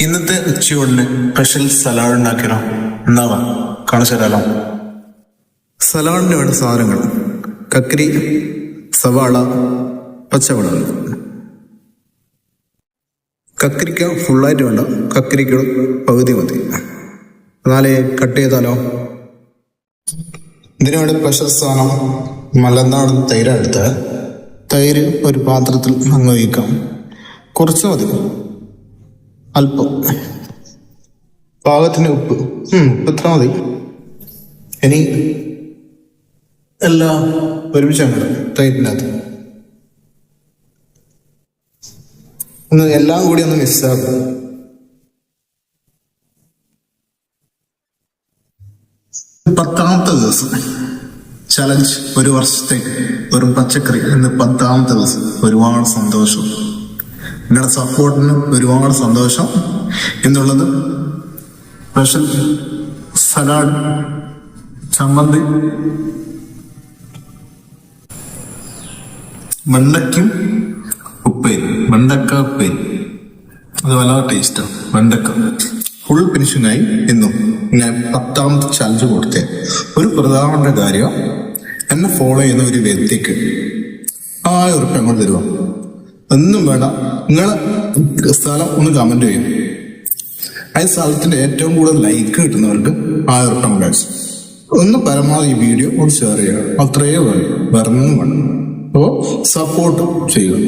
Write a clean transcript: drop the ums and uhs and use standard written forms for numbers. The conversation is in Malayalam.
ഇന്നത്തെ ഉച്ചയൂണിന് സ്പെഷ്യൽ സലാഡ് ഉണ്ടാക്കിയോ? എന്നാവാ കാണിച്ചു തരാലോ. സലാഡിന് വേണ്ട സാധനങ്ങൾ: കക്കരി, സവാള, പച്ചമുളക്. കക്കരിക്ക ഫുള്ളായിട്ട് വേണ്ട, കക്കരിക്ക പകുതി മതി. എന്നാലേ കട്ട് ചെയ്താലോ. ഇതിനു വേണ്ടി സ്പെഷ്യൽ സാധനം മലനാടൻ തൈരാണ് എടുത്തത്. തൈര് ഒരു പാത്രത്തിൽ അങ്ങ് ഒഴിക്കാം. കുറച്ച് മതി, അല്പം. പാകത്തിന് ഉപ്പ്, ഇത്ര മതി. ഇനി എല്ലാം ഒരുമിച്ച് അങ്ങോട്ട് തൈരിനകത്ത് ഒന്ന് എല്ലാം കൂടി ഒന്ന് മിക്സാക്കും. പത്താമത്തെ ദിവസം ചലഞ്ച്, ഒരു വർഷത്തേക്ക് വെറും പച്ചക്കറി എന്ന് 10ാമത്തെ ദിവസം. ഒരുപാട് സന്തോഷം, നിങ്ങളുടെ സപ്പോർട്ടിന് ഒരുപാട് സന്തോഷം. എന്നുള്ളത് സ്പെഷ്യൽ സലാഡ്, ചമ്മന്തി, വെണ്ടയ്ക്കും ഉപ്പേരി, വെണ്ടക്ക ഉപ്പേരി. അത് വളരെ ടേസ്റ്റാണ്. വെണ്ടക്ക ഫുൾ ഫിനിഷിങ്ങായി. എന്നും ഞാൻ 10ാമത്തെ ചലഞ്ച് കൊടുത്തേ. ഒരു പ്രധാന കാര്യം, എന്നെ ഫോളോ ചെയ്യുന്ന ഒരു വ്യക്തിക്ക് 1000 ഉറുപ്പിക അങ്ങോട്ട് തരുമോ? ഒന്നും വേണ്ട, നിങ്ങളെ സ്ഥലം ഒന്ന് കമന്റ് ചെയ്യും. ആ സ്ഥലത്തിന്റെ ഏറ്റവും കൂടുതൽ ലൈക്ക് കിട്ടുന്നവർക്ക് 1000 ഉറുപ്പിക ഉണ്ടായി. ഒന്ന് പരമാവധി ഈ വീഡിയോ ഒന്ന് ഷെയർ ചെയ്യുക. അത്രയേ വേണം, വേറൊന്നും വേണം. അപ്പോൾ സപ്പോർട്ട് ചെയ്യുക.